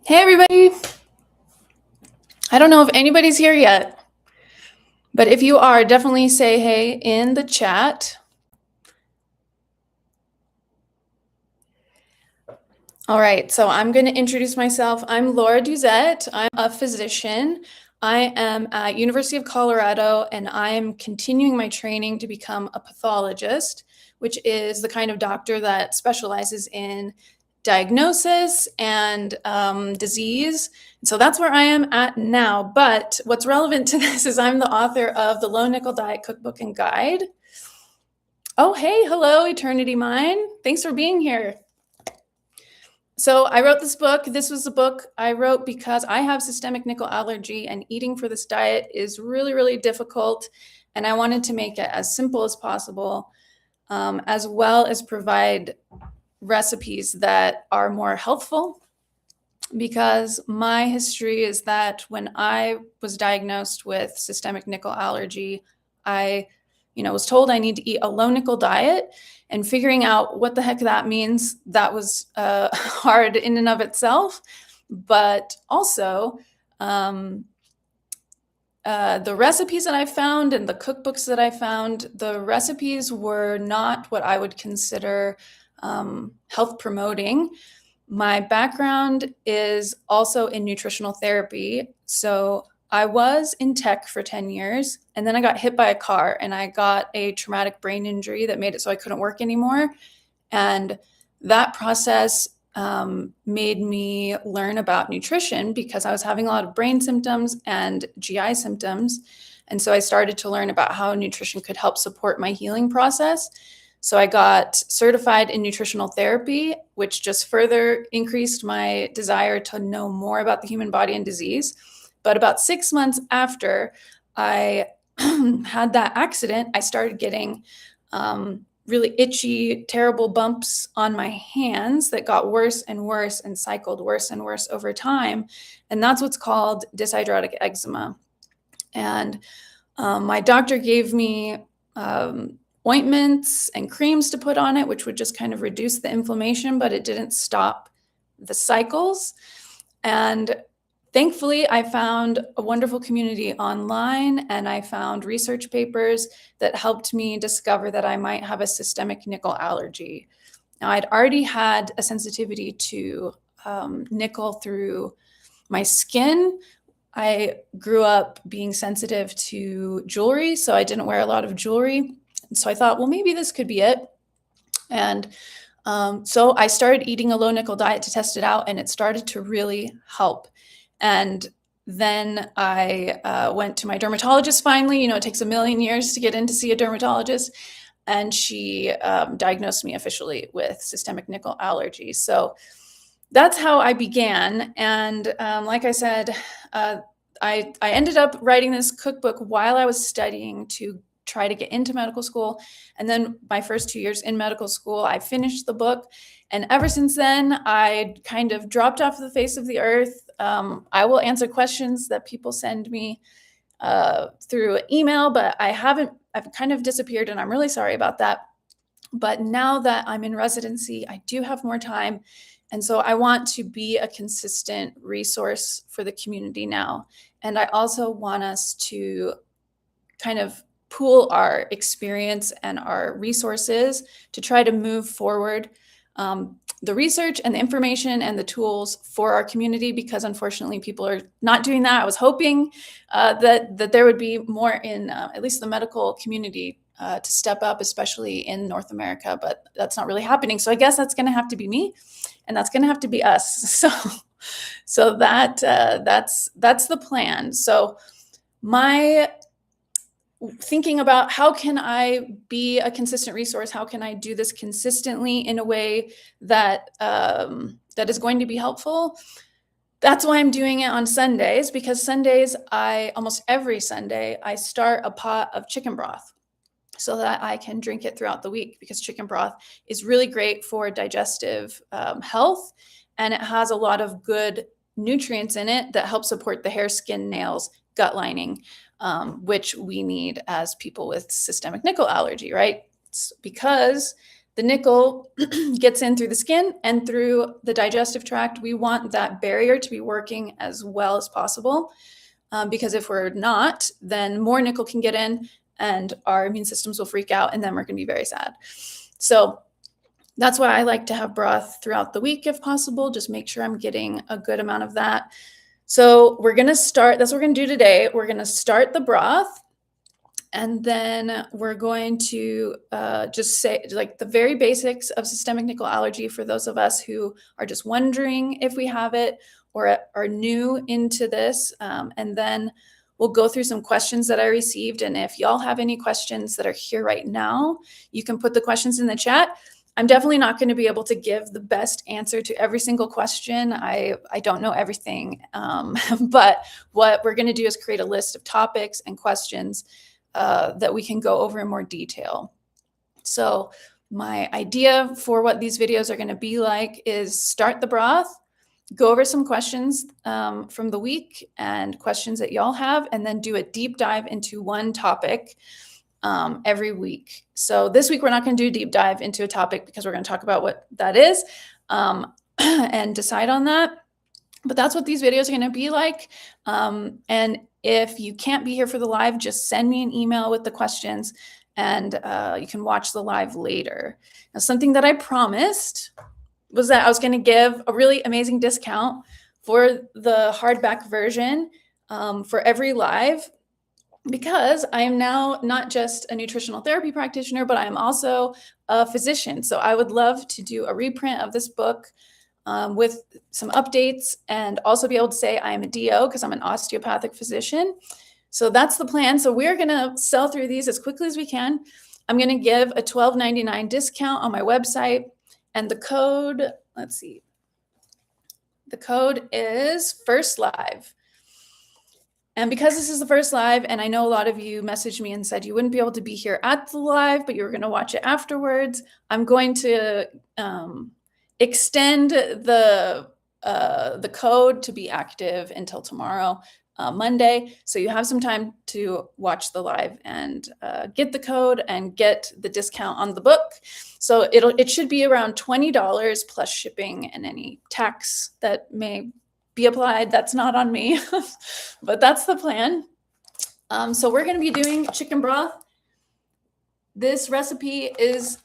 Hey everybody! I don't know if anybody's here yet, but if you are, definitely say hey in the chat. All right, so I'm going to introduce myself. I'm Laura Duzett. I'm a physician. I am at University of Colorado, and I am continuing my training to become a pathologist, which is the kind of doctor that specializes in diagnosis and disease. So that's where I am at now. But what's relevant to this is I'm the author of the Low Nickel Diet Cookbook and Guide. Oh, hey, hello, Eternity Mine. Thanks for being here. So I wrote this book. This was a book I wrote because I have systemic nickel allergy, and eating for this diet is really, really difficult. And I wanted to make it as simple as possible, as well as provide recipes that are more healthful, because my history is that when I was diagnosed with systemic nickel allergy, I was told I need to eat a low nickel diet, and figuring out what the heck that means, that was hard in and of itself. But also, the recipes that I found and the cookbooks that I found, the recipes were not what I would consider health promoting. My background is also in nutritional therapy. So I was in tech for 10 years, and then I got hit by a car and I got a traumatic brain injury that made it so I couldn't work anymore. And that process made me learn about nutrition because I was having a lot of brain symptoms and GI symptoms. And so I started to learn about how nutrition could help support my healing process. So I got certified in nutritional therapy, which just further increased my desire to know more about the human body and disease. But about 6 months after I had that accident, I started getting really itchy, terrible bumps on my hands that got worse and worse and cycled worse and worse over time. And that's what's called dyshidrotic eczema. And my doctor gave me ointments and creams to put on it, which would just kind of reduce the inflammation, but it didn't stop the cycles. And thankfully, I found a wonderful community online, and I found research papers that helped me discover that I might have a systemic nickel allergy. Now, I'd already had a sensitivity to nickel through my skin. I grew up being sensitive to jewelry, so I didn't wear a lot of jewelry. So I thought, well, maybe this could be it. And so I started eating a low nickel diet to test it out, and it started to really help. And then I went to my dermatologist finally. It takes a million years to get in to see a dermatologist. And she diagnosed me officially with systemic nickel allergy. So that's how I began. And like I said, I ended up writing this cookbook while I was studying to try to get into medical school. And then my first 2 years in medical school, I finished the book. And ever since then, I kind of dropped off the face of the earth. I will answer questions that people send me through email, but I've kind of disappeared, and I'm really sorry about that. But now that I'm in residency, I do have more time. And so I want to be a consistent resource for the community now. And I also want us to kind of pool our experience and our resources to try to move forward the research and the information and the tools for our community, because unfortunately people are not doing that. I was hoping that there would be more in at least the medical community to step up, especially in North America, but that's not really happening. So I guess that's going to have to be me, and that's going to have to be us. So that's the plan. So my thinking about how can I be a consistent resource? How can I do this consistently in a way that that is going to be helpful? That's why I'm doing it on Sundays, because Sundays, almost every Sunday, I start a pot of chicken broth so that I can drink it throughout the week, because chicken broth is really great for digestive health, and it has a lot of good nutrients in it that help support the hair, skin, nails, gut lining, which we need as people with systemic nickel allergy, right? It's because the nickel gets in through the skin and through the digestive tract. We want that barrier to be working as well as possible, because if we're not, then more nickel can get in and our immune systems will freak out, and then we're going to be very sad. So that's why I like to have broth throughout the week if possible. Just make sure I'm getting a good amount of that. So we're going to start, that's what we're going to do today. We're going to start the broth, and then we're going to just say like the very basics of systemic nickel allergy for those of us who are just wondering if we have it or are new into this. And then we'll go through some questions that I received. And if y'all have any questions that are here right now, you can put the questions in the chat. I'm definitely not going to be able to give the best answer to every single question. I don't know everything. But what we're going to do is create a list of topics and questions that we can go over in more detail. So my idea for what these videos are going to be like is start the broth, go over some questions from the week and questions that y'all have, and then do a deep dive into one topic every week. So this week, we're not going to do a deep dive into a topic because we're going to talk about what that is and decide on that. But that's what these videos are going to be like. And if you can't be here for the live, just send me an email with the questions and you can watch the live later. Now, something that I promised was that I was going to give a really amazing discount for the hardback version for every live, because I am now not just a nutritional therapy practitioner, but I'm also a physician. So I would love to do a reprint of this book with some updates, and also be able to say I am a DO because I'm an osteopathic physician. So that's the plan. So we're going to sell through these as quickly as we can. I'm going to give a $12.99 discount on my website, and the code, let's see, the code is First Live. And because this is the first live, and I know a lot of you messaged me and said you wouldn't be able to be here at the live, but you were going to watch it afterwards, I'm going to extend the code to be active until tomorrow, Monday. So you have some time to watch the live and get the code and get the discount on the book. So it should be around $20 plus shipping and any tax that may be applied. That's not on me, but that's the plan. So we're going to be doing chicken broth. This recipe is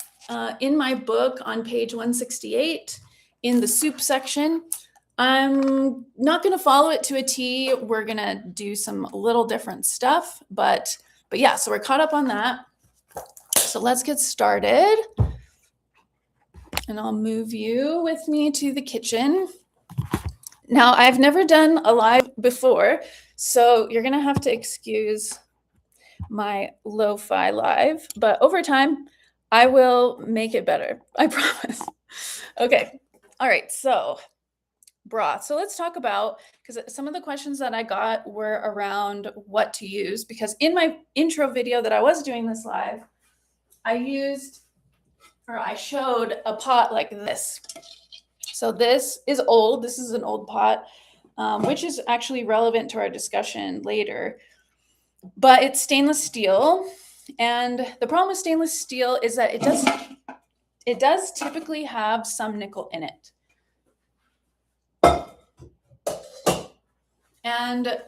in my book on page 168 in the soup section. I'm not going to follow it to a T. We're going to do some little different stuff, but yeah, so we're caught up on that. So let's get started. And I'll move you with me to the kitchen. Now, I've never done a live before, so you're going to have to excuse my lo-fi live, but over time, I will make it better. I promise. Okay. All right. So broth. So let's talk about, because some of the questions that I got were around what to use, because in my intro video that I was doing this live, I showed a pot like this. So this is old. This is an old pot, which is actually relevant to our discussion later. But it's stainless steel. And the problem with stainless steel is that it does typically have some nickel in it. And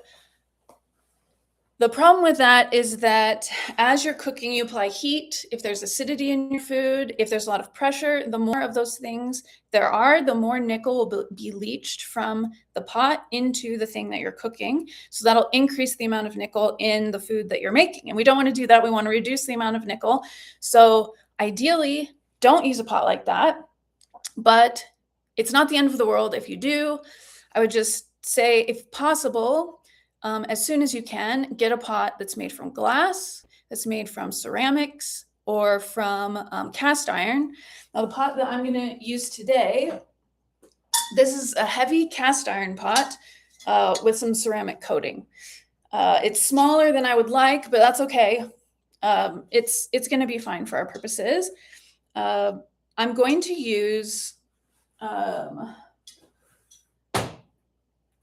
the problem with that is that as you're cooking, you apply heat. If there's acidity in your food, if there's a lot of pressure, the more of those things there are, the more nickel will be leached from the pot into the thing that you're cooking. So that'll increase the amount of nickel in the food that you're making. And we don't want to do that. We want to reduce the amount of nickel. So ideally, don't use a pot like that. But it's not the end of the world if you do. I would just say, if possible, as soon as you can, get a pot that's made from glass, that's made from ceramics, or from cast iron. Now, the pot that I'm going to use today, this is a heavy cast iron pot with some ceramic coating. It's smaller than I would like, but that's okay. It's going to be fine for our purposes. I'm going to use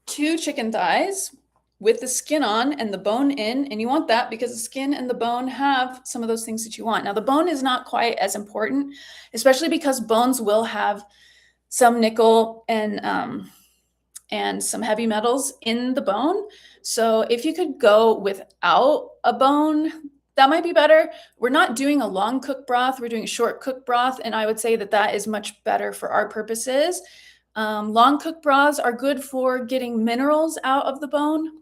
2 chicken thighs with the skin on and the bone in, and you want that because the skin and the bone have some of those things that you want. Now, the bone is not quite as important, especially because bones will have some nickel and some heavy metals in the bone. So if you could go without a bone, that might be better. We're not doing a long cook broth. We're doing a short cook broth. And I would say that that is much better for our purposes. Long cook broths are good for getting minerals out of the bone.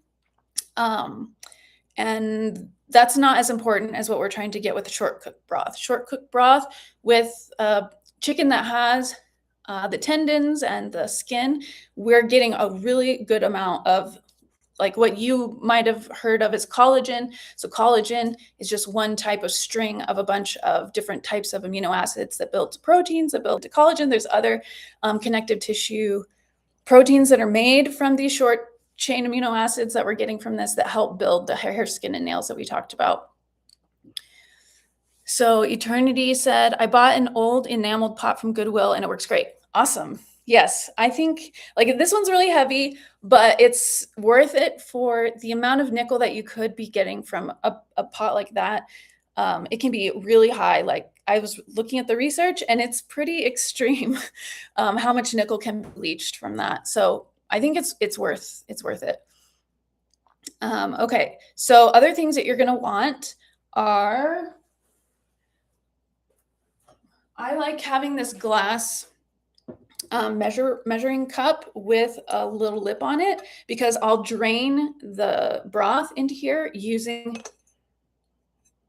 And that's not as important as what we're trying to get with a short cook broth. Short cook broth with chicken that has the tendons and the skin, we're getting a really good amount of like what you might have heard of as collagen. So collagen is just one type of string of a bunch of different types of amino acids that build to proteins, that build to collagen. There's other connective tissue proteins that are made from these short chain amino acids that we're getting from this that help build the hair, skin, and nails that we talked about. So Eternity said, I bought an old enameled pot from Goodwill and it works great. Awesome. Yes, I think like this one's really heavy, but it's worth it for the amount of nickel that you could be getting from a pot like that. It can be really high. Like I was looking at the research and it's pretty extreme how much nickel can be leached from that. So I think it's worth it. Okay, so other things that you're gonna want are, I like having this glass measuring cup with a little lip on it because I'll drain the broth into here using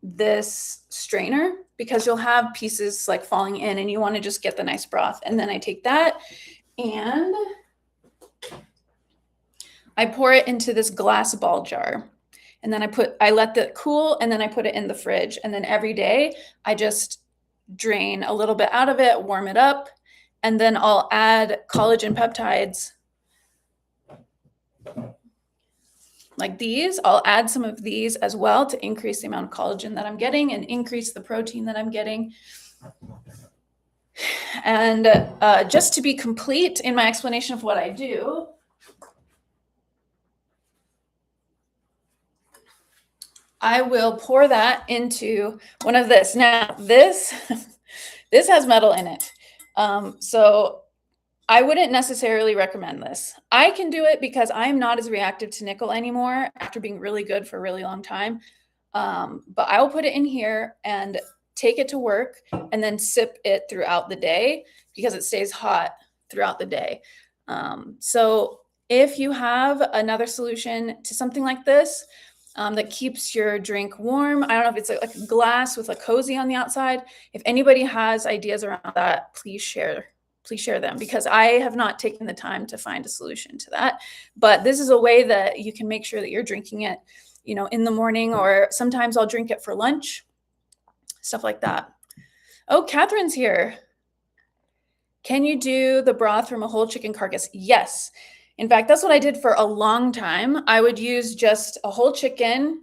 this strainer because you'll have pieces like falling in and you want to just get the nice broth. And then I take that and I pour it into this glass ball jar. And then I let that cool and then I put it in the fridge. And then every day I just drain a little bit out of it, warm it up, and then I'll add collagen peptides like these. I'll add some of these as well to increase the amount of collagen that I'm getting and increase the protein that I'm getting. And just to be complete in my explanation of what I do, I will pour that into one of this. Now this has metal in it. So I wouldn't necessarily recommend this. I can do it because I'm not as reactive to nickel anymore after being really good for a really long time. But I will put it in here and take it to work and then sip it throughout the day because it stays hot throughout the day. So if you have another solution to something like this, that keeps your drink warm. I don't know if it's like a glass with a cozy on the outside. If anybody has ideas around that, please share them because I have not taken the time to find a solution to that. But this is a way that you can make sure that you're drinking it, you know, in the morning, or sometimes I'll drink it for lunch, stuff like that. Oh, Catherine's here. Can you do the broth from a whole chicken carcass? Yes. In fact, that's what I did for a long time. I would use just a whole chicken.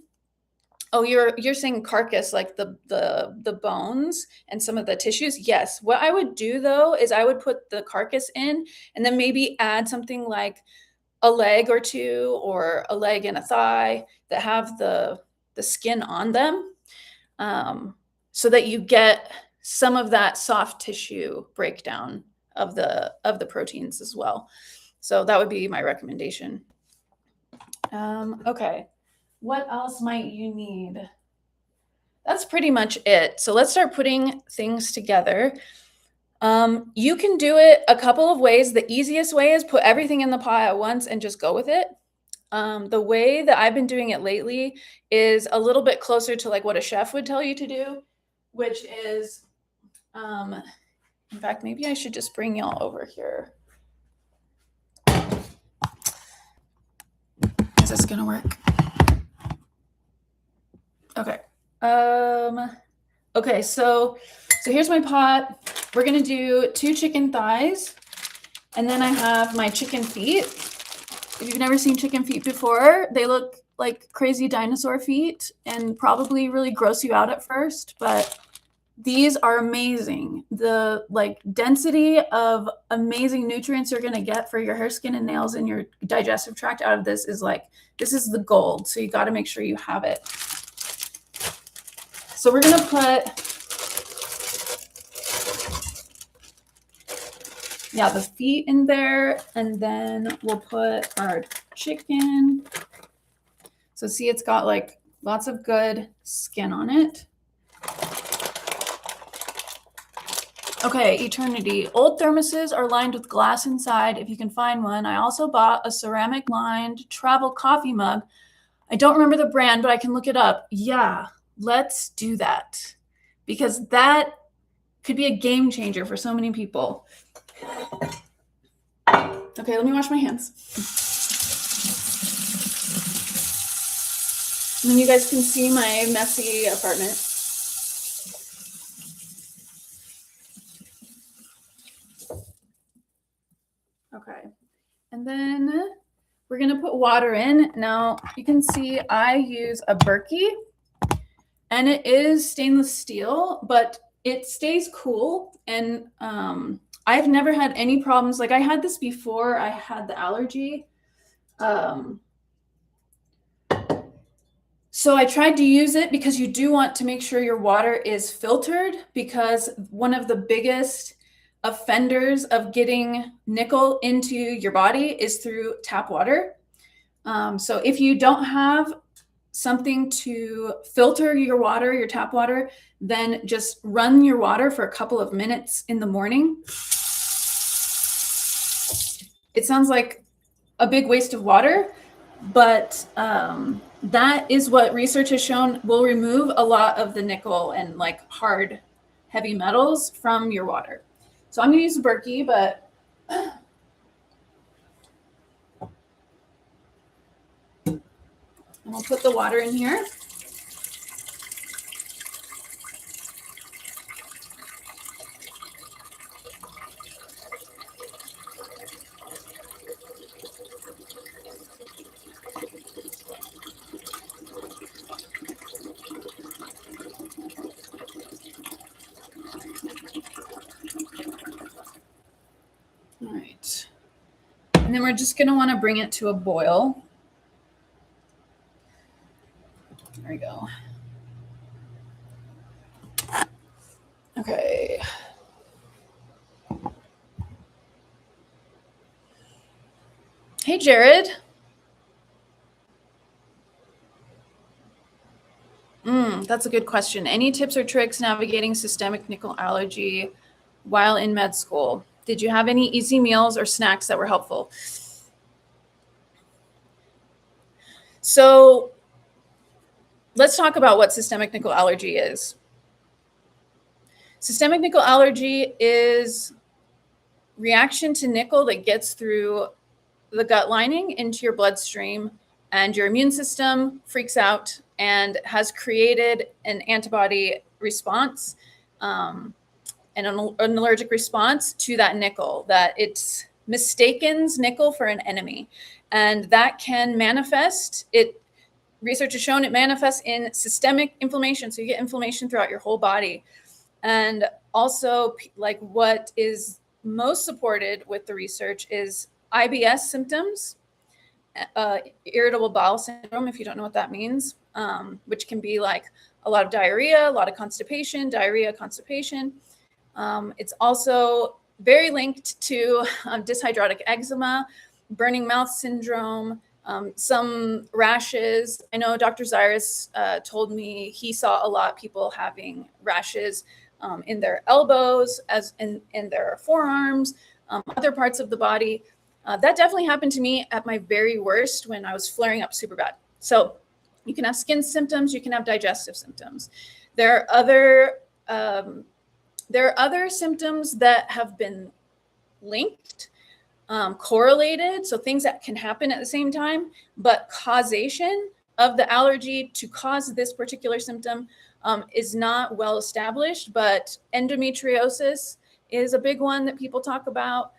Oh, you're saying carcass, like the bones and some of the tissues. Yes. What I would do though is I would put the carcass in and then maybe add something like a leg or two, or a leg and a thigh that have the skin on them, so that you get some of that soft tissue breakdown of the proteins as well. So that would be my recommendation. Okay, what else might you need? That's pretty much it. So let's start putting things together. You can do it a couple of ways. The easiest way is put everything in the pot at once and just go with it. The way that I've been doing it lately is a little bit closer to like what a chef would tell you to do, which is, in fact, maybe I should just bring y'all over here. Is this gonna work? Okay. Okay, so here's my pot. We're gonna do 2 chicken thighs, and then I have my chicken feet. If you've never seen chicken feet before, they look like crazy dinosaur feet and probably really gross you out at first, but These are amazing. The density of amazing nutrients you're going to get for your hair, skin, and nails and your digestive tract out of this is this is the gold. So you got to make sure you have it. So we're going to put, the feet in there, and then we'll put our chicken. So see, it's got lots of good skin on it. Okay, Eternity. Old thermoses are lined with glass inside if you can find one. I also bought a ceramic lined travel coffee mug. I don't remember the brand, but I can look it up. Yeah, let's do that, because that could be a game changer for so many people. Okay, let me wash my hands. And then you guys can see my messy apartment. Okay, and then we're gonna put water in. Now you can see I use a Berkey, and it is stainless steel, but it stays cool. And I've never had any problems. I had this before I had the allergy. So I tried to use it, because you do want to make sure your water is filtered, because one of the biggest offenders of getting nickel into your body is through tap water. So if you don't have something to filter your water, your tap water, then just run your water for a couple of minutes in the morning. It sounds like a big waste of water, but that is what research has shown will remove a lot of the nickel and hard, heavy metals from your water. So I'm going to use a Berkey, but and I'll put the water in here. All right. And then we're just going to want to bring it to a boil. There we go. Okay. Hey, Jared. That's a good question. Any tips or tricks navigating systemic nickel allergy while in med school? Did you have any easy meals or snacks that were helpful? So let's talk about what systemic nickel allergy is. Systemic nickel allergy is reaction to nickel that gets through the gut lining into your bloodstream, and your immune system freaks out and has created an antibody response, and an allergic response to that nickel, that it mistakens nickel for an enemy. And that can manifest, research has shown it manifests in systemic inflammation. So you get inflammation throughout your whole body. And also, what is most supported with the research is IBS symptoms, irritable bowel syndrome, if you don't know what that means, which can be a lot of diarrhea, a lot of constipation, diarrhea, constipation. It's also very linked to dyshydrotic eczema, burning mouth syndrome, some rashes. I know Dr. Zyrus told me he saw a lot of people having rashes in their elbows, as in their forearms, other parts of the body. That definitely happened to me at my very worst when I was flaring up super bad. So you can have skin symptoms, you can have digestive symptoms. There are other symptoms that have been linked, correlated, so things that can happen at the same time, but causation of the allergy to cause this particular symptom is not well established. But endometriosis is a big one that people talk about.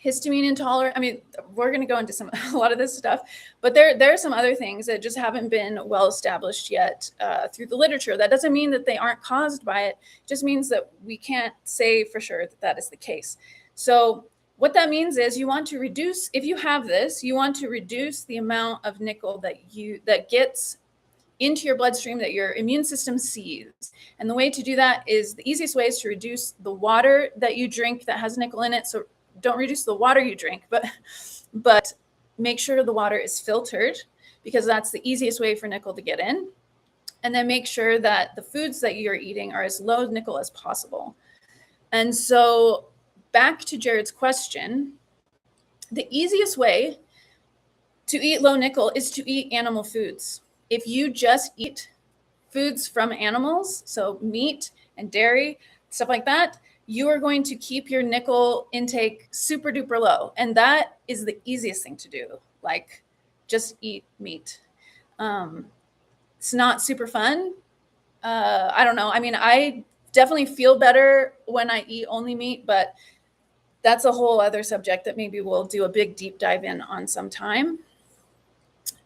histamine intolerant. I mean, we're going to go into a lot of this stuff, but there are some other things that just haven't been well established yet through the literature. That doesn't mean that they aren't caused by it. It just means that we can't say for sure that that is the case. So what that means is you want to reduce, if you have this, you want to reduce the amount of nickel that gets into your bloodstream that your immune system sees. And the way to do that is, the easiest way is to reduce the water that you drink that has nickel in it. So don't reduce the water you drink, but make sure the water is filtered, because that's the easiest way for nickel to get in. And then make sure that the foods that you're eating are as low nickel as possible. And so back to Jared's question, the easiest way to eat low nickel is to eat animal foods. If you just eat foods from animals, so meat and dairy, stuff like that, you are going to keep your nickel intake super duper low. And that is the easiest thing to do. Like, just eat meat. It's not super fun. I don't know. I mean, I definitely feel better when I eat only meat, but that's a whole other subject that maybe we'll do a big deep dive in on sometime.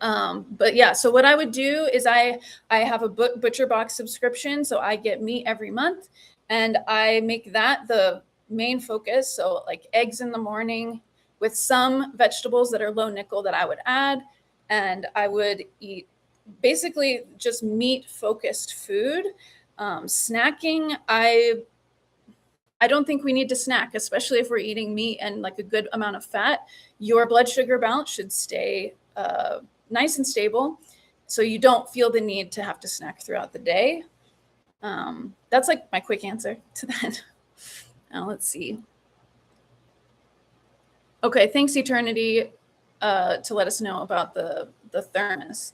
But yeah, so what I would do is I have a butcher box subscription. So I get meat every month, and I make that the main focus. So like eggs in the morning with some vegetables that are low nickel that I would add. And I would eat basically just meat focused food. Snacking, I don't think we need to snack, especially if we're eating meat and like a good amount of fat. Your blood sugar balance should stay nice and stable, so you don't feel the need to have to snack throughout the day. That's like my quick answer to that. Now let's see. Okay, thanks Eternity to let us know about the thermos.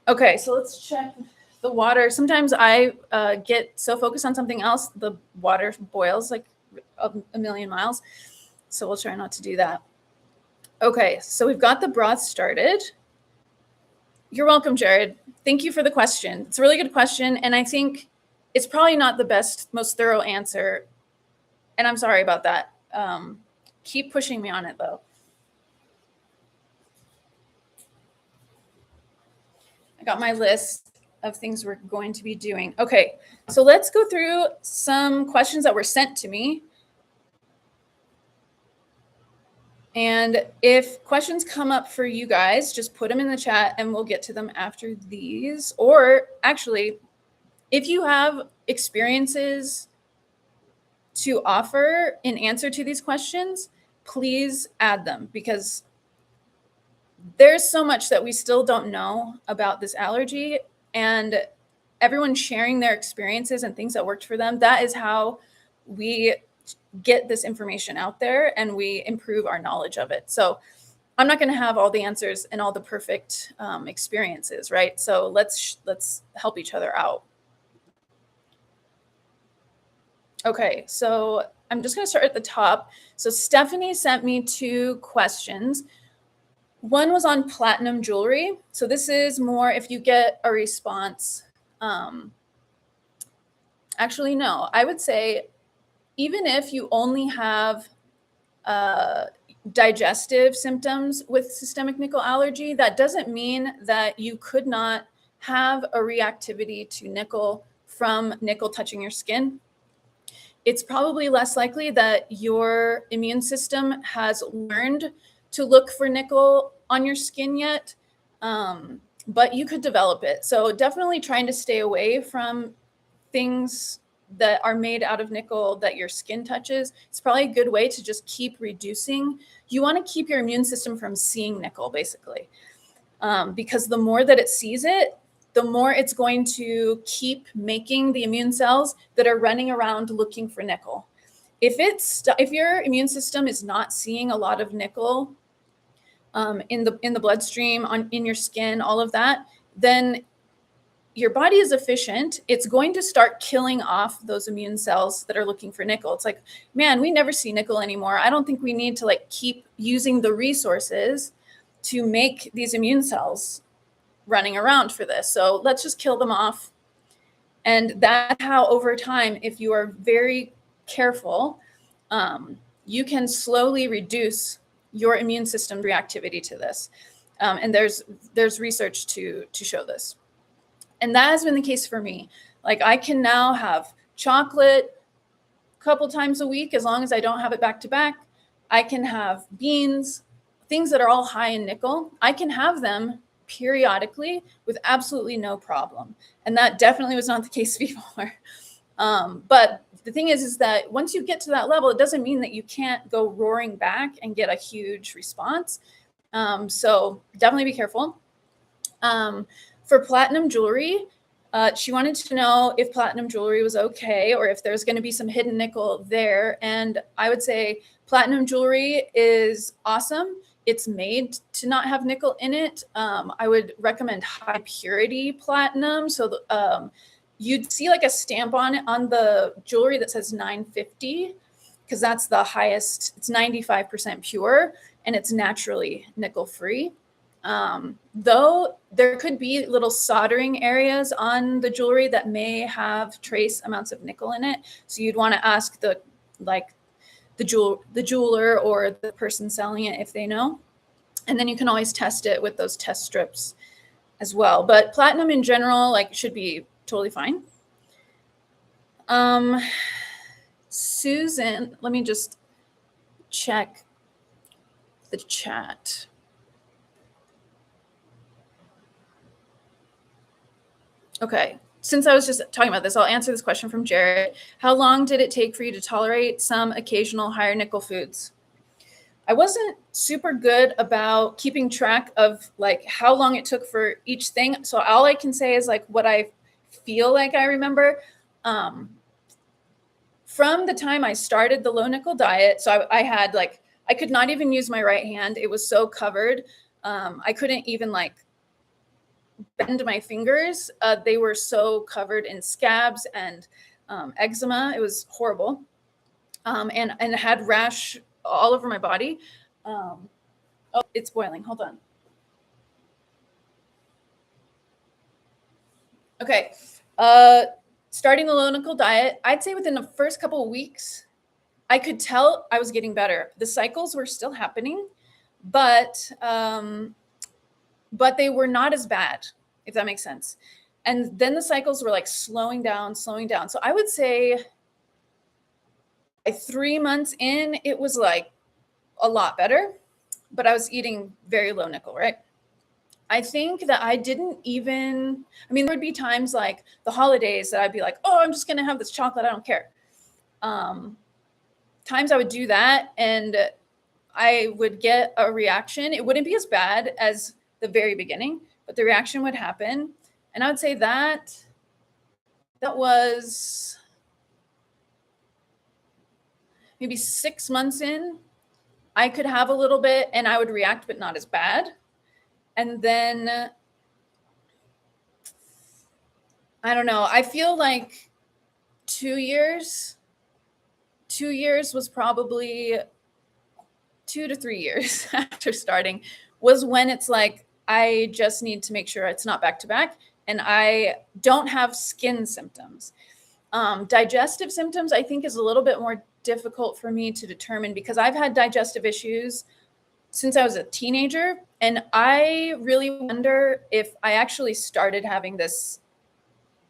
Okay, so let's check the water. Sometimes I get so focused on something else, the water boils like a million miles. So we'll try not to do that. Okay, so we've got the broth started. You're welcome, Jared. Thank you for the question. It's a really good question. And I think it's probably not the best, most thorough answer. And I'm sorry about that. Keep pushing me on it though. I got my list of things we're going to be doing. Okay, so let's go through some questions that were sent to me. And if questions come up for you guys, just put them in the chat and we'll get to them after these. Or actually, if you have experiences to offer in answer to these questions, please add them, because there's so much that we still don't know about this allergy, and everyone sharing their experiences and things that worked for them. That is how we get this information out there and we improve our knowledge of it. So I'm not going to have all the answers and all the perfect experiences, right? So let's help each other out. Okay, so I'm just going to start at the top. So Stephanie sent me 2 questions. One was on platinum jewelry. So this is more if you get a response. Actually, no, I would say even if you only have digestive symptoms with systemic nickel allergy, that doesn't mean that you could not have a reactivity to nickel from nickel touching your skin. It's probably less likely that your immune system has learned to look for nickel on your skin yet, but you could develop it. So definitely trying to stay away from things that are made out of nickel that your skin touches. It's probably a good way to just keep reducing. You want to keep your immune system from seeing nickel, basically, because the more that it sees it, the more it's going to keep making the immune cells that are running around looking for nickel. If your immune system is not seeing a lot of nickel in the bloodstream, in your skin, all of that, then your body is efficient. It's going to start killing off those immune cells that are looking for nickel. It's like, man, we never see nickel anymore. I don't think we need to like keep using the resources to make these immune cells running around for this. So let's just kill them off. And that's how over time, if you are very careful, you can slowly reduce your immune system reactivity to this. And there's research to show this. And that has been the case for me. Like, I can now have chocolate a couple times a week as long as I don't have it back to back. I can have beans, things that are all high in nickel. I can have them periodically with absolutely no problem. And that definitely was not the case before. But the thing is that once you get to that level, it doesn't mean that you can't go roaring back and get a huge response. So definitely be careful. For platinum jewelry, she wanted to know if platinum jewelry was okay or if there's going to be some hidden nickel there. And I would say platinum jewelry is awesome. It's made to not have nickel in it. I would recommend high purity platinum. So you'd see like a stamp on it on the jewelry that says 950, because that's the highest. It's 95% pure and it's naturally nickel free. Though there could be little soldering areas on the jewelry that may have trace amounts of nickel in it. So you'd want to ask the jeweler or the person selling it if they know. And then you can always test it with those test strips as well. But platinum in general, like, should be totally fine. Susan, let me just check the chat. Okay, since I was just talking about this, I'll answer this question from Jared. How long did it take for you to tolerate some occasional higher nickel foods? I wasn't super good about keeping track of like how long it took for each thing. So all I can say is like what I feel like I remember. From the time I started the low nickel diet, so I had like, I could not even use my right hand. It was so covered. I couldn't even like bend my fingers. They were so covered in scabs and eczema. It was horrible. And had rash all over my body. Oh, it's boiling. Hold on. Okay. Starting the low nickel diet, I'd say within the first couple of weeks, I could tell I was getting better. The cycles were still happening, but they were not as bad, if that makes sense. And then the cycles were like slowing down. So I would say by 3 months in, it was like a lot better, but I was eating very low nickel, right? I think that I didn't even, I mean, there would be times like the holidays that I'd be like, oh, I'm just going to have this chocolate. I don't care. Times I would do that and I would get a reaction. It wouldn't be as bad as the very beginning, but the reaction would happen. And I would say that was maybe 6 months in. I could have a little bit and I would react, but not as bad. And then, I don't know, I feel like 2 years was probably 2 to 3 years after starting was when it's like, I just need to make sure it's not back to back and I don't have skin symptoms. Digestive symptoms, I think, is a little bit more difficult for me to determine because I've had digestive issues since I was a teenager. And I really wonder if I actually started having this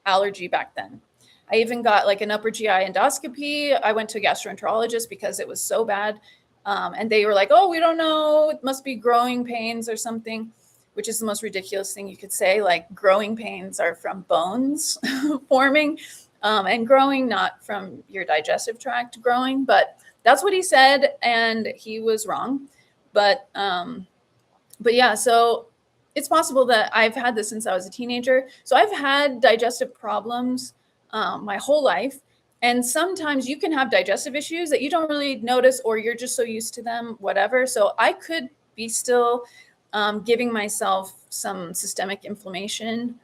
allergy back then. I even got like an upper GI endoscopy. I went to a gastroenterologist because it was so bad. And they were like, oh, we don't know. It must be growing pains or something, which is the most ridiculous thing you could say. Like, growing pains are from bones forming and growing, not from your digestive tract growing. But that's what he said. And he was wrong. But yeah, so it's possible that I've had this since I was a teenager. So I've had digestive problems my whole life. And sometimes you can have digestive issues that you don't really notice, or you're just so used to them, whatever. So I could be still giving myself some systemic inflammation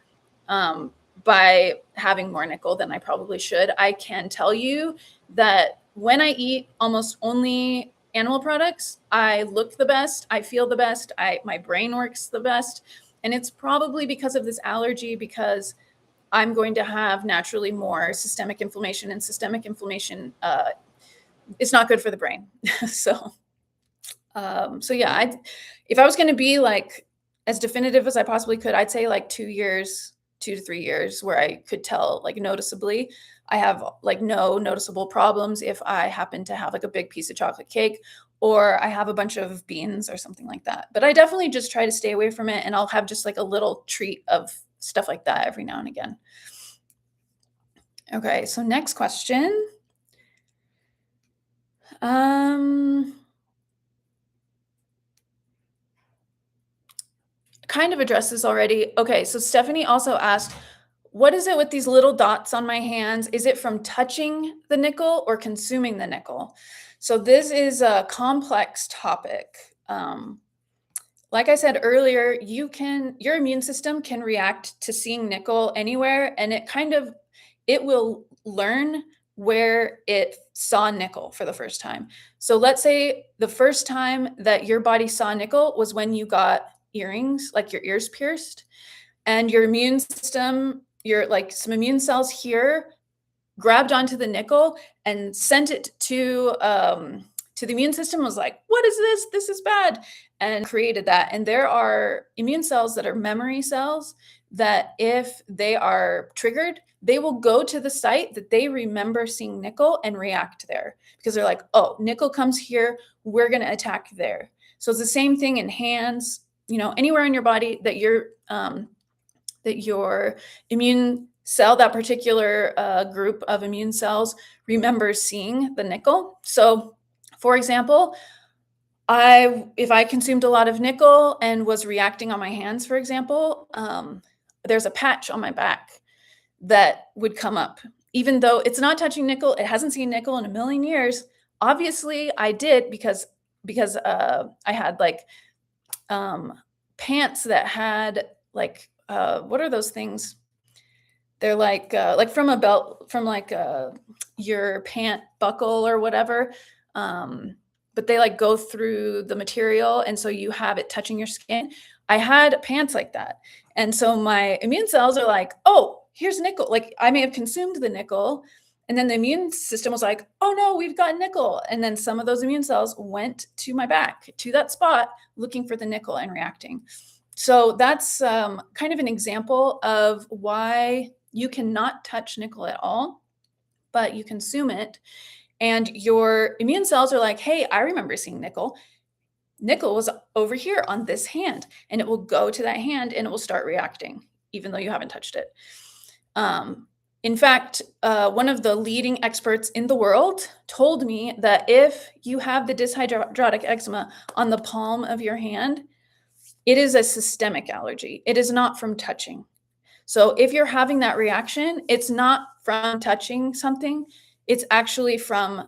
by having more nickel than I probably should. I can tell you that when I eat almost only animal products, I look the best, I feel the best, my brain works the best. And it's probably because of this allergy, because I'm going to have naturally more systemic inflammation, and systemic inflammation it's not good for the brain. So, so yeah, if I was going to be like as definitive as I possibly could, I'd say like 2 years, 2 to 3 years, where I could tell like noticeably I have like no noticeable problems if I happen to have like a big piece of chocolate cake or I have a bunch of beans or something like that. But I definitely just try to stay away from it, and I'll have just like a little treat of stuff like that every now and again. Okay, so next question. Kind of addressed this already. Okay, so Stephanie also asked, what is it with these little dots on my hands? Is it from touching the nickel or consuming the nickel? So this is a complex topic. Like I said earlier, your immune system can react to seeing nickel anywhere, and it will learn where it saw nickel for the first time. So let's say the first time that your body saw nickel was when you got earrings, like your ears pierced, and your immune system, some immune cells here grabbed onto the nickel and sent it to the immune system, was like, what is this? This is bad, and created that. And there are immune cells that are memory cells that if they are triggered, they will go to the site that they remember seeing nickel and react there, because they're like, oh, nickel comes here, we're going to attack there. So it's the same thing in hands, anywhere in your body that your immune cell, that particular group of immune cells, remembers seeing the nickel. So, for example, if I consumed a lot of nickel and was reacting on my hands, for example, there's a patch on my back that would come up. Even though it's not touching nickel, it hasn't seen nickel in a million years. Obviously, I did because I had like pants that had like what are those things? They're like from a belt, from like your pant buckle or whatever. But they like go through the material, and so you have it touching your skin. I had pants like that. And so my immune cells are like, oh, here's nickel. Like I may have consumed the nickel, and then the immune system was like, oh no, we've got nickel. And then some of those immune cells went to my back, to that spot, looking for the nickel and reacting. So that's kind of an example of why you cannot touch nickel at all, but you consume it. And your immune cells are like, hey, I remember seeing nickel. Nickel was over here on this hand, and it will go to that hand and it will start reacting, even though you haven't touched it. In fact, one of the leading experts in the world told me that if you have the dyshydrotic eczema on the palm of your hand, it is a systemic allergy. It is not from touching. So if you're having that reaction, it's not from touching something. It's actually from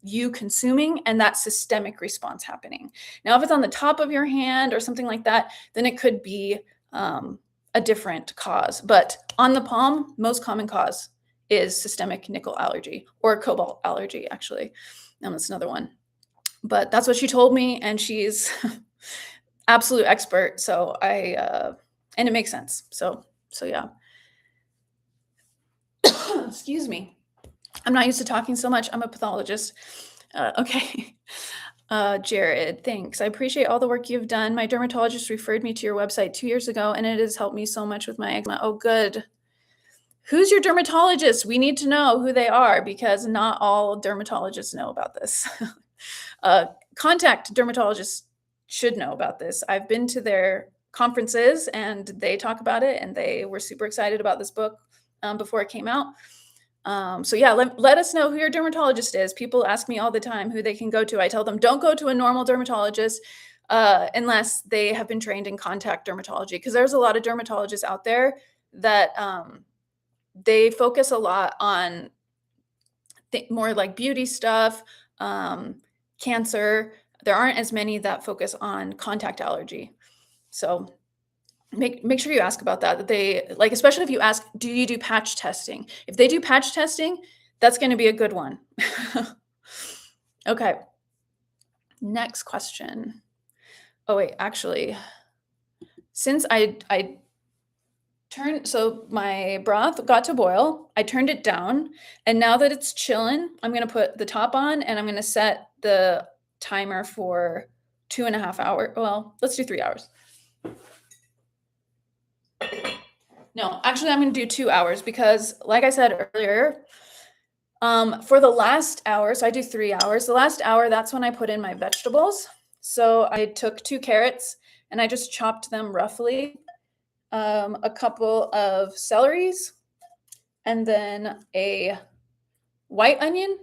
you consuming and that systemic response happening. Now, if it's on the top of your hand or something like that, then it could be a different cause. But on the palm, most common cause is systemic nickel allergy, or cobalt allergy, actually. That's another one. But that's what she told me, and she's absolute expert. So and it makes sense. So yeah. Excuse me. I'm not used to talking so much. I'm a pathologist. Okay. Jared, thanks. I appreciate all the work you've done. My dermatologist referred me to your website 2 years ago, and it has helped me so much with my eczema. Oh, good. Who's your dermatologist? We need to know who they are, because not all dermatologists know about this. Contact dermatologists should know about this. I've been to their conferences and they talk about it, and they were super excited about this book before it came out. So yeah, let us know who your dermatologist is. People ask me all the time who they can go to. I tell them, don't go to a normal dermatologist unless they have been trained in contact dermatology, because there's a lot of dermatologists out there that they focus a lot on more like beauty stuff, cancer. There aren't as many that focus on contact allergy. So make sure you ask about that. They like, especially if you ask, do you do patch testing? If they do patch testing, that's going to be a good one. Okay. Next question. Oh wait, actually, since I So my broth got to boil. I turned it down, and now that it's chilling, I'm gonna put the top on, and I'm gonna set the timer for 2.5 hours. Well, let's do 3 hours. No, actually, I'm gonna do 2 hours because, like I said earlier, for the last hour, so I do 3 hours. The last hour, that's when I put in my vegetables. So I took 2 carrots and I just chopped them roughly, a couple of celeries, and then a white onion.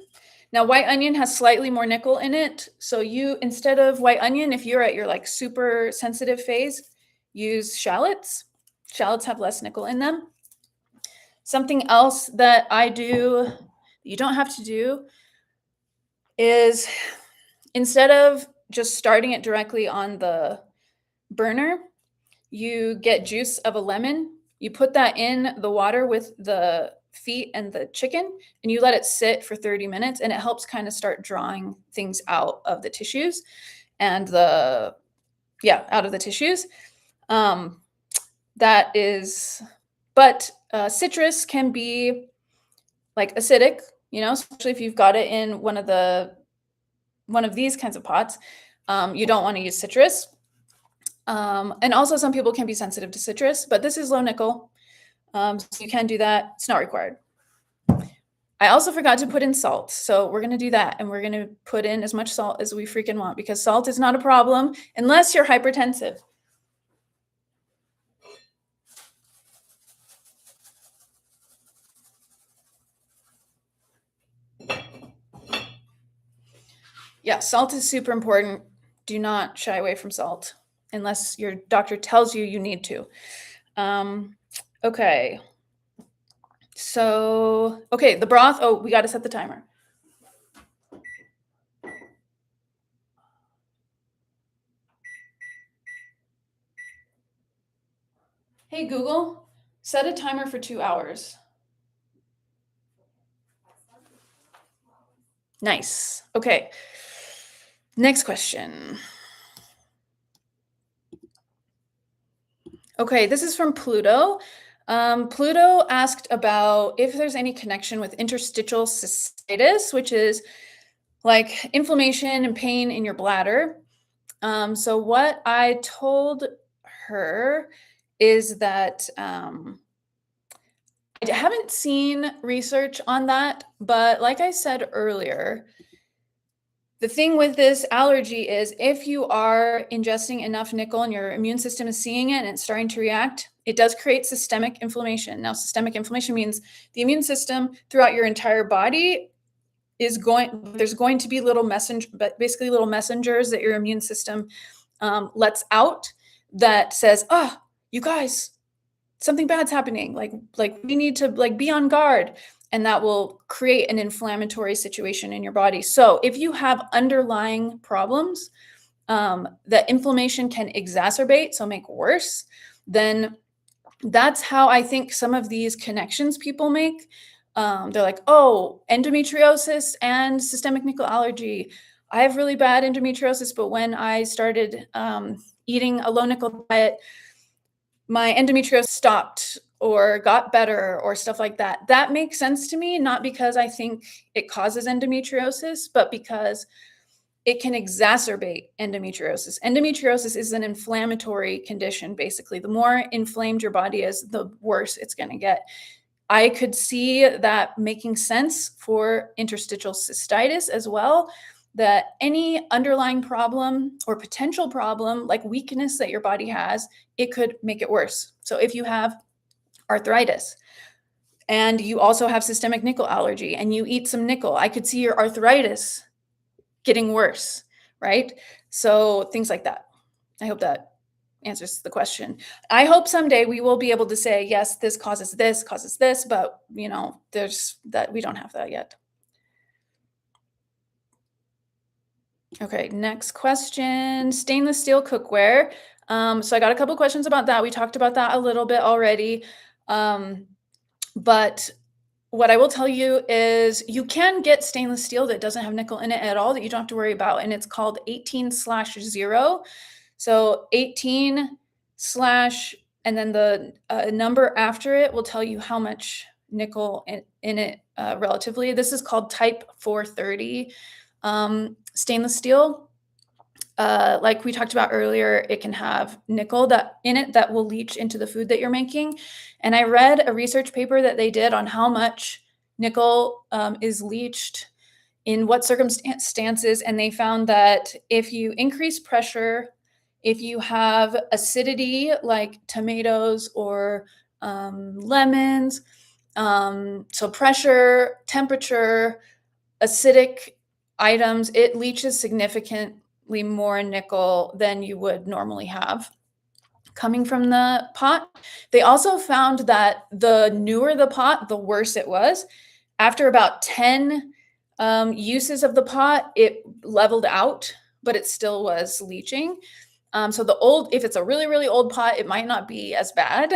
Now, white onion has slightly more nickel in it. So instead of white onion, if you're at your like super sensitive phase, use shallots. Shallots have less nickel in them. Something else that I do, you don't have to do, is instead of just starting it directly on the burner, you get juice of a lemon. You put that in the water with the feet and the chicken, and you let it sit for 30 minutes, and it helps kind of start drawing things out of the tissues and out of the tissues. That is, but citrus can be like acidic, especially if you've got it in one of these kinds of pots. You don't want to use citrus. And also some people can be sensitive to citrus, but this is low nickel. So you can do that. It's not required. I also forgot to put in salt. So we're going to do that. And we're going to put in as much salt as we freaking want, because salt is not a problem unless you're hypertensive. Yeah, salt is super important. Do not shy away from salt unless your doctor tells you you need to. Okay. So, okay, the broth. Oh, we got to set the timer. Hey, Google, set a timer for 2 hours. Nice. Okay. Next question. Okay, this is from Pluto. Pluto asked about if there's any connection with interstitial cystitis, which is like inflammation and pain in your bladder. So what I told her is that I haven't seen research on that, but like I said earlier, the thing with this allergy is if you are ingesting enough nickel and your immune system is seeing it and it's starting to react, it does create systemic inflammation. Now, systemic inflammation means the immune system throughout your entire body there's going to be little messengers that your immune system lets out that says, oh, you guys, something bad's happening. Like we need to be on guard. And that will create an inflammatory situation in your body. So if you have underlying problems that inflammation can exacerbate, so make worse, then that's how I think some of these connections people make. They're like, oh, endometriosis and systemic nickel allergy. I have really bad endometriosis, but when I started eating a low nickel diet, my endometriosis stopped or got better or stuff like that. That makes sense to me, not because I think it causes endometriosis, but because it can exacerbate endometriosis. Endometriosis is an inflammatory condition, basically. The more inflamed your body is, the worse it's going to get. I could see that making sense for interstitial cystitis as well, that any underlying problem or potential problem, like weakness that your body has, it could make it worse. So if you have arthritis and you also have systemic nickel allergy and you eat some nickel, I could see your arthritis getting worse, right? So things like that. I hope that answers the question. I hope someday we will be able to say, yes, this causes this, but there's that, we don't have that yet. Okay, next question, stainless steel cookware. So I got a couple questions about that. We talked about that a little bit already. But what I will tell you is you can get stainless steel that doesn't have nickel in it at all, that you don't have to worry about. And it's called 18/0. So 18/0 and then the number after it will tell you how much nickel in it relatively. This is called type 430 stainless steel. Like we talked about earlier, it can have nickel that in it that will leach into the food that you're making. And I read a research paper that they did on how much nickel is leached in what circumstances, and they found that if you increase pressure, if you have acidity like tomatoes or lemons, so pressure, temperature, acidic items, it leaches significantly more nickel than you would normally have coming from the pot. They also found that the newer the pot, the worse it was. After about 10 uses of the pot, it leveled out, but it still was leaching. So if it's a really, really old pot, it might not be as bad,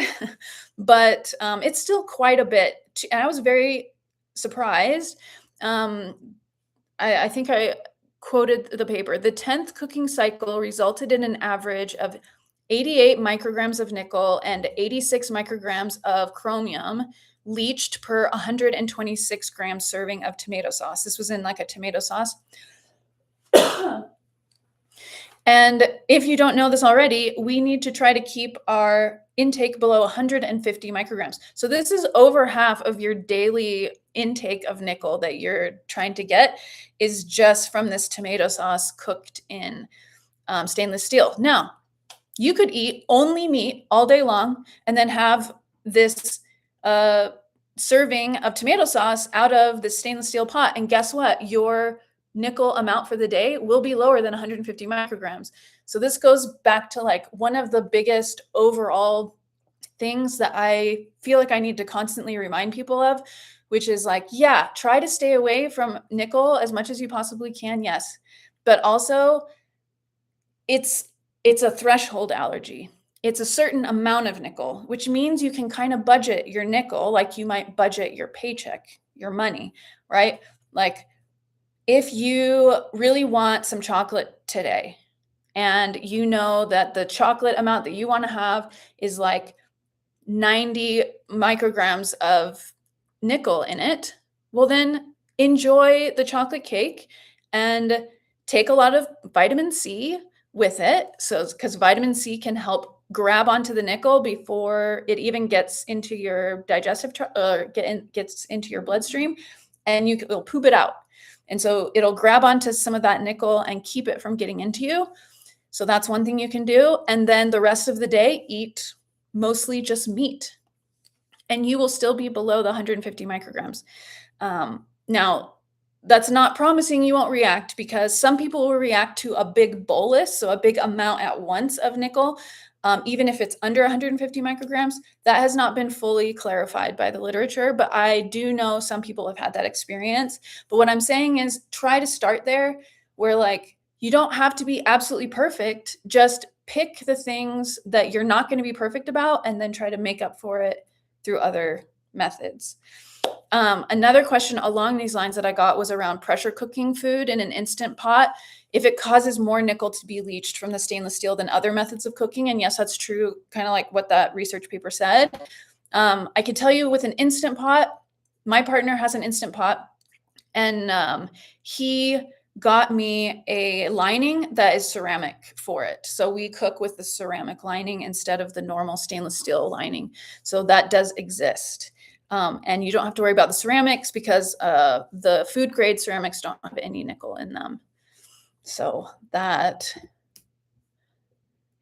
but it's still quite a bit. And I was very surprised. I think I quoted the paper. The 10th cooking cycle resulted in an average of 88 micrograms of nickel and 86 micrograms of chromium leached per 126 grams serving of tomato sauce. This was in like a tomato sauce. And if you don't know this already, we need to try to keep our intake below 150 micrograms. So this is over half of your daily intake of nickel that you're trying to get is just from this tomato sauce cooked in stainless steel. Now, you could eat only meat all day long and then have this serving of tomato sauce out of the stainless steel pot. And guess what? Your nickel amount for the day will be lower than 150 micrograms. So this goes back to like one of the biggest overall things that I feel like I need to constantly remind people of, which is like, yeah, try to stay away from nickel as much as you possibly can. Yes. But also it's a threshold allergy. It's a certain amount of nickel, which means you can kind of budget your nickel like you might budget your paycheck, your money, right? Like if you really want some chocolate today and you know that the chocolate amount that you want to have is like 90 micrograms of nickel in it, well then enjoy the chocolate cake and take a lot of vitamin C with it. So because vitamin C can help grab onto the nickel before it even gets into your digestive gets into your bloodstream, and you'll poop it out. And so it'll grab onto some of that nickel and keep it from getting into you. So that's one thing you can do. And then the rest of the day, eat mostly just meat. And you will still be below the 150 micrograms. Now, that's not promising you won't react, because some people will react to a big bolus, so a big amount at once of nickel, even if it's under 150 micrograms. That has not been fully clarified by the literature, but I do know some people have had that experience. But what I'm saying is try to start there, where like you don't have to be absolutely perfect. Just pick the things that you're not going to be perfect about and then try to make up for it through other methods. Another question along these lines that I got was around pressure cooking food in an instant pot, if it causes more nickel to be leached from the stainless steel than other methods of cooking. And yes, that's true, kind of like what that research paper said. I can tell you with an instant pot, my partner has an instant pot, and he got me a lining that is ceramic for it. So we cook with the ceramic lining instead of the normal stainless steel lining. So that does exist. And you don't have to worry about the ceramics, because the food grade ceramics don't have any nickel in them. So that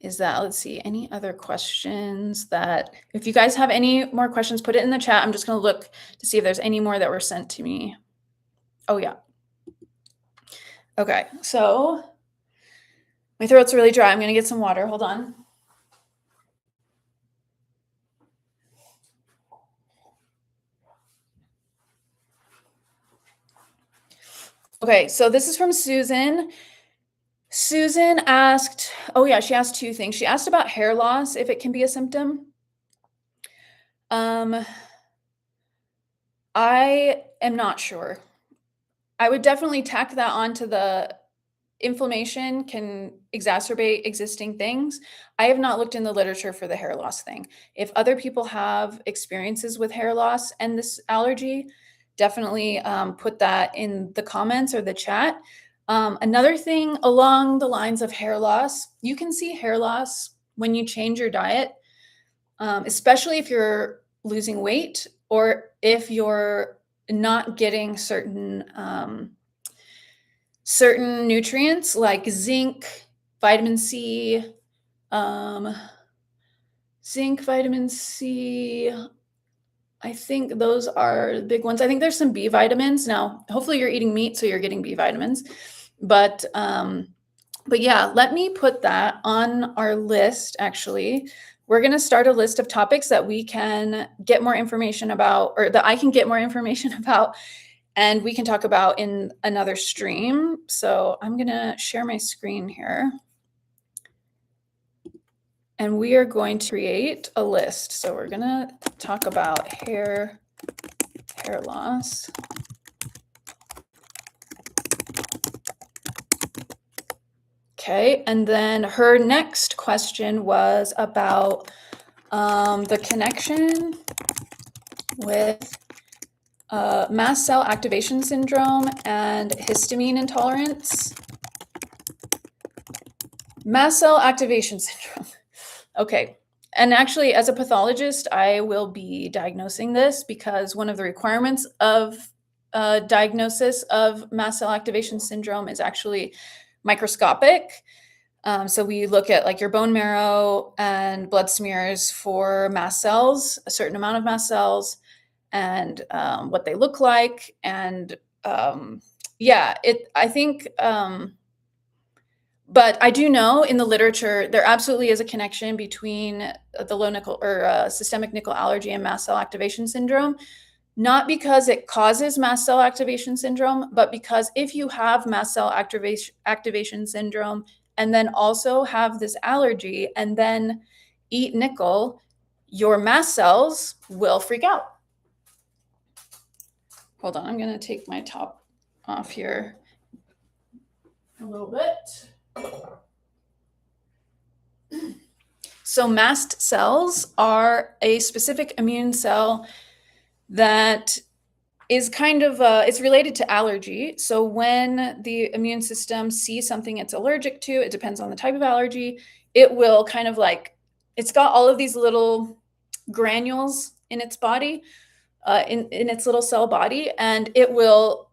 is that. Let's see, any other questions that, if you guys have any more questions, put it in the chat. I'm just going to look to see if there's any more that were sent to me. Oh yeah. Okay, so my throat's really dry. I'm going to get some water. Hold on. Okay, so this is from Susan. Susan asked, oh yeah, she asked two things. She asked about hair loss, if it can be a symptom. I am not sure. I would definitely tack that onto the inflammation can exacerbate existing things. I have not looked in the literature for the hair loss thing. If other people have experiences with hair loss and this allergy, definitely put that in the comments or the chat. Another thing along the lines of hair loss, you can see hair loss when you change your diet, especially if you're losing weight or if you're not getting certain nutrients like zinc, vitamin C, vitamin C. I think those are the big ones. I think there's some B vitamins. Now, hopefully you're eating meat, so you're getting B vitamins. But yeah, let me put that on our list, actually. We're going to start a list of topics that we can get more information about, or that I can get more information about, and we can talk about in another stream. So I'm going to share my screen here. And we are going to create a list. So we're going to talk about hair loss. Okay, and then her next question was about the connection with mast cell activation syndrome and histamine intolerance. Mast cell activation syndrome. Okay, and actually as a pathologist, I will be diagnosing this because one of the requirements of diagnosis of mast cell activation syndrome is actually microscopic. So we look at like your bone marrow and blood smears for mast cells, a certain amount of mast cells, and what they look like. And I think, but I do know in the literature, there absolutely is a connection between the low nickel or systemic nickel allergy and mast cell activation syndrome. Not because it causes mast cell activation syndrome, but because if you have mast cell activation syndrome and then also have this allergy and then eat nickel, your mast cells will freak out. Hold on, I'm going to take my top off here a little bit. So mast cells are a specific immune cell that is kind of, it's related to allergy. So when the immune system sees something it's allergic to, it depends on the type of allergy, it will kind of like, it's got all of these little granules in its body, in its little cell body, and it will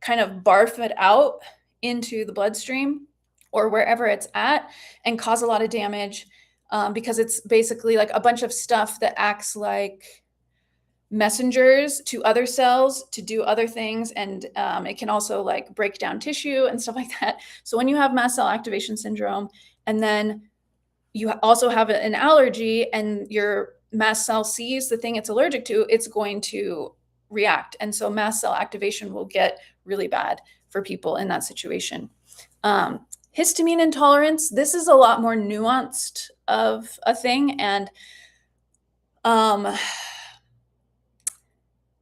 kind of barf it out into the bloodstream or wherever it's at and cause a lot of damage because it's basically like a bunch of stuff that acts like messengers to other cells to do other things, and it can also like break down tissue and stuff like that. So when you have mast cell activation syndrome and then you also have an allergy and your mast cell sees the thing it's allergic to, it's going to react. And so mast cell activation will get really bad for people in that situation. Histamine intolerance, this is a lot more nuanced of a thing and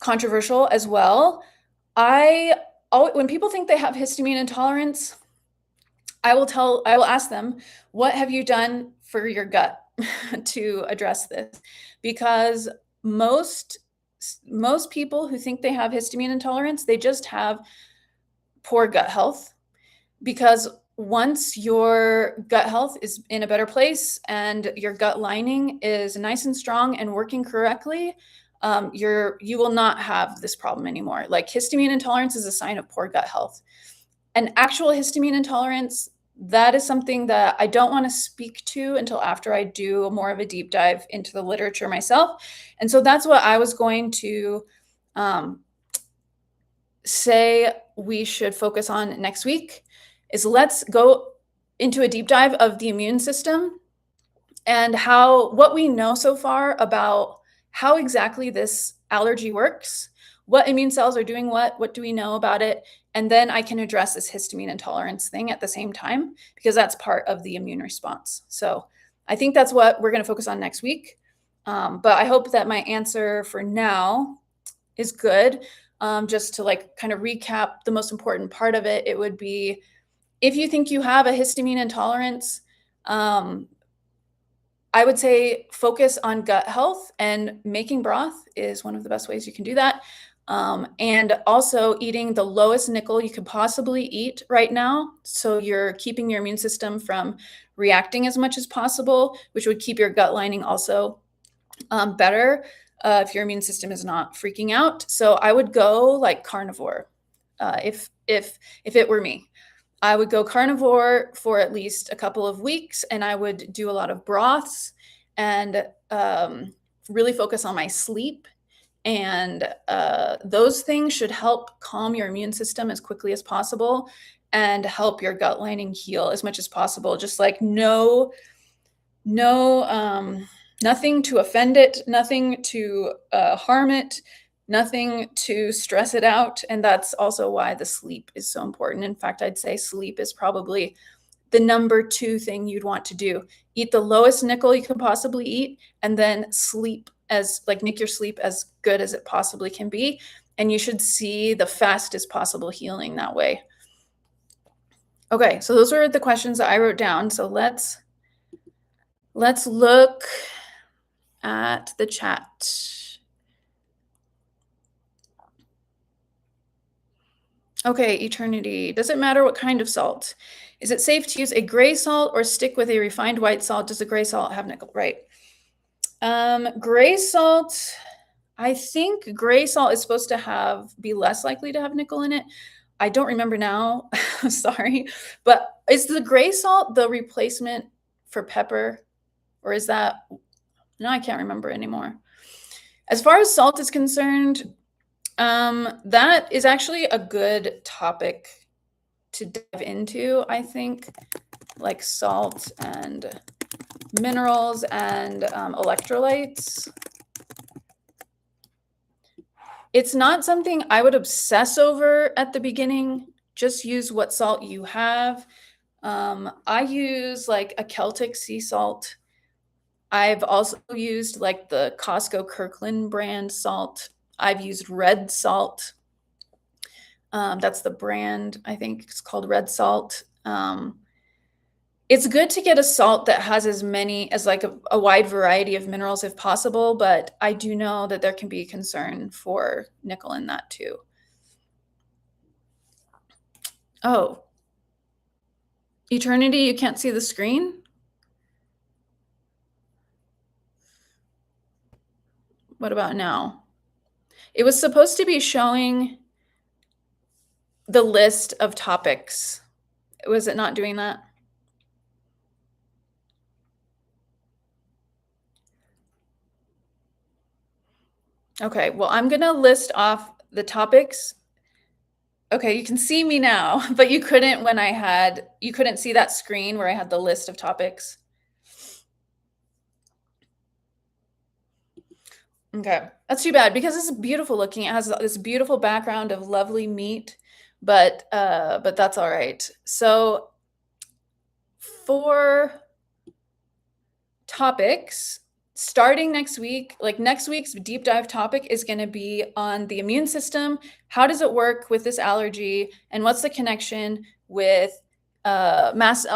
controversial as well. When people think they have histamine intolerance, I will ask them, what have you done for your gut to address this? Because most people who think they have histamine intolerance, they just have poor gut health, because once your gut health is in a better place and your gut lining is nice and strong and working correctly, you will not have this problem anymore. Like histamine intolerance is a sign of poor gut health. And actual histamine intolerance, that is something that I don't want to speak to until after I do more of a deep dive into the literature myself. And so that's what I was going to say we should focus on next week, is let's go into a deep dive of the immune system and what we know so far about how exactly this allergy works, what immune cells are doing what do we know about it, and then I can address this histamine intolerance thing at the same time, because that's part of the immune response. So I think that's what we're going to focus on next week. But I hope that my answer for now is good. Just to like kind of recap the most important part of it, it would be If you think you have a histamine intolerance, I would say focus on gut health, and making broth is one of the best ways you can do that. And also eating the lowest nickel you could possibly eat right now. So you're keeping your immune system from reacting as much as possible, which would keep your gut lining also better if your immune system is not freaking out. So I would go like carnivore if it were me. I would go carnivore for at least a couple of weeks, and I would do a lot of broths and really focus on my sleep. And those things should help calm your immune system as quickly as possible and help your gut lining heal as much as possible. Just like nothing to offend it, nothing to harm it, nothing to stress it out. And that's also why the sleep is so important. In fact, I'd say sleep is probably the number 2 thing you'd want to do. Eat the lowest nickel you can possibly eat, and then sleep make your sleep as good as it possibly can be. And you should see the fastest possible healing that way. Okay, so those were the questions that I wrote down. So let's look at the chat. Okay, Eternity. Does it matter what kind of salt? Is it safe to use a gray salt or stick with a refined white salt? Does the gray salt have nickel? Right. Gray salt, I think gray salt is supposed to be less likely to have nickel in it. I don't remember now. Sorry. But is the gray salt the replacement for pepper? Or is that... No, I can't remember anymore. As far as salt is concerned, that is actually a good topic to dive into, I think, like salt and minerals and electrolytes. It's not something I would obsess over at the beginning. Just use what salt you have. I use like a Celtic sea salt. I've also used like the Costco Kirkland brand salt. I've used red salt. That's the brand. I think it's called red salt. It's good to get a salt that has as many as like a wide variety of minerals if possible, but I do know that there can be concern for nickel in that too. Oh, Eternity, you can't see the screen? What about now? It was supposed to be showing the list of topics. Was it not doing that? Okay, well, I'm going to list off the topics. Okay, you can see me now, but you couldn't you couldn't see that screen where I had the list of topics. Okay, that's too bad because it's beautiful looking. It has this beautiful background of lovely meat, but that's all right. So for topics, starting next week, like next week's deep dive topic is going to be on the immune system. How does it work with this allergy, and what's the connection with mast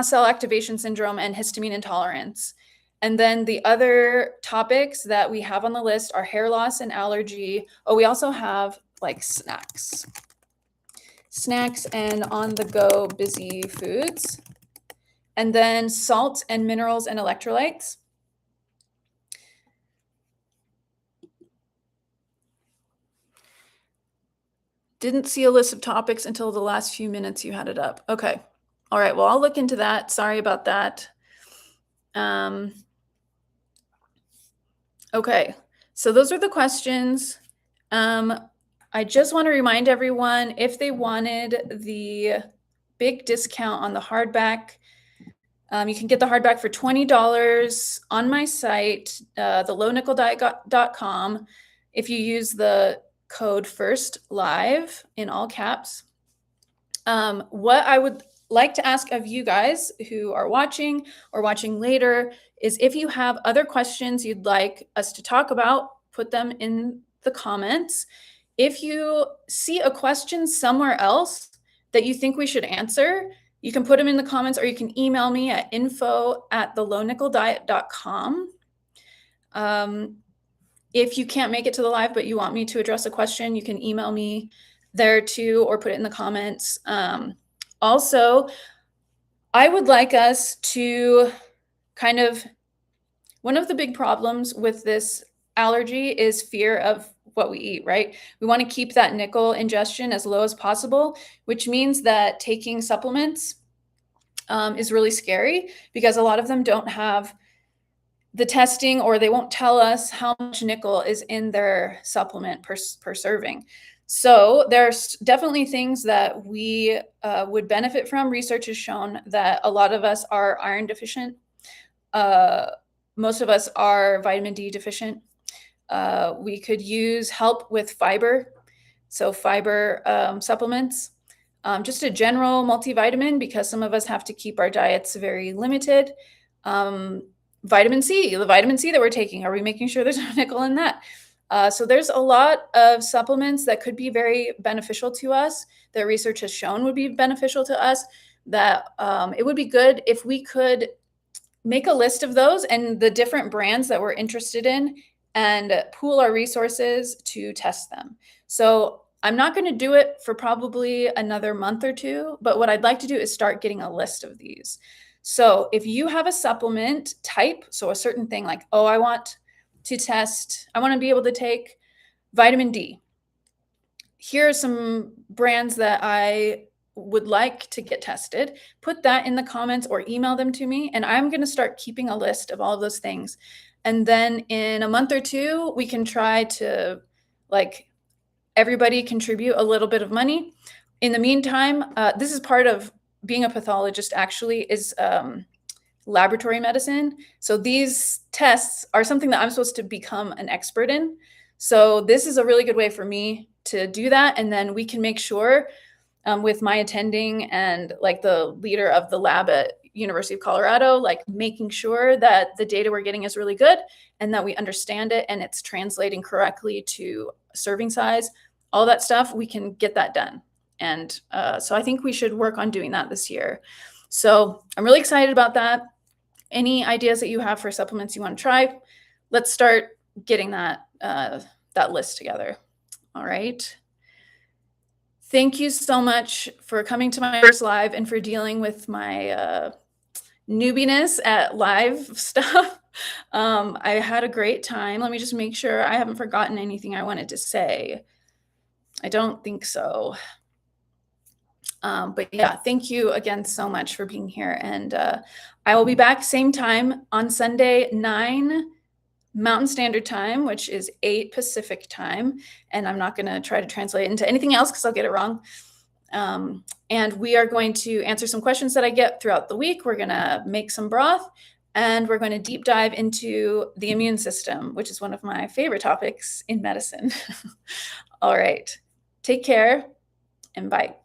cell activation syndrome and histamine intolerance? And then the other topics that we have on the list are hair loss and allergy. Oh, we also have like snacks and on-the-go busy foods. And then salt and minerals and electrolytes. Didn't see a list of topics until the last few minutes you had it up. Okay. All right. Well, I'll look into that. Sorry about that. Okay. So those are the questions. I just want to remind everyone, if they wanted the big discount on the hardback, you can get the hardback for $20 on my site, thelownickeldiet.com. If you use the code FIRSTLIVE in all caps. What I would like to ask of you guys who are watching or watching later is, if you have other questions you'd like us to talk about, put them in the comments. If you see a question somewhere else that you think we should answer, You can put them in the comments, or you can email me at info@thelownickeldiet.com. If you can't make it to the live, but you want me to address a question, you can email me there too, or put it in the comments. Also, I would like us to one of the big problems with this allergy is fear of what we eat, right? We want to keep that nickel ingestion as low as possible, which means that taking supplements is really scary, because a lot of them don't have the testing, or they won't tell us how much nickel is in their supplement per serving. So there's definitely things that we would benefit from. Research has shown that a lot of us are iron deficient. Most of us are vitamin D deficient. We could use help with fiber. So fiber supplements, just a general multivitamin, because some of us have to keep our diets very limited. Vitamin C, the vitamin C that we're taking, are we making sure there's no nickel in that? So there's a lot of supplements that could be very beneficial to us, that research has shown would be beneficial to us, that it would be good if we could make a list of those and the different brands that we're interested in, and pool our resources to test them. So I'm not going to do it for probably another month or two, but what I'd like to do is start getting a list of these. So if you have a supplement type, so a certain thing like, oh, I want to be able to take vitamin D. Here are some brands that I would like to get tested. Put that in the comments or email them to me, and I'm going to start keeping a list of all of those things. And then in a month or two, we can try to, everybody contribute a little bit of money. In the meantime, this is part of being a pathologist, actually, is laboratory medicine. So these tests are something that I'm supposed to become an expert in. So this is a really good way for me to do that. And then we can make sure, with my attending and the leader of the lab at University of Colorado, making sure that the data we're getting is really good, and that we understand it and it's translating correctly to serving size, all that stuff, we can get that done. And so I think we should work on doing that this year. So I'm really excited about that. Any ideas that you have for supplements you want to try, let's start getting that list together. All right. Thank you so much for coming to my first live and for dealing with my newbiness at live stuff. I had a great time. Let me just make sure I haven't forgotten anything I wanted to say. I don't think so. But yeah, thank you again so much for being here. And I will be back same time on Sunday, 9 Mountain Standard Time, which is 8 Pacific Time. And I'm not going to try to translate it into anything else because I'll get it wrong. And we are going to answer some questions that I get throughout the week. We're going to make some broth, and we're going to deep dive into the immune system, which is one of my favorite topics in medicine. All right. Take care, and bye.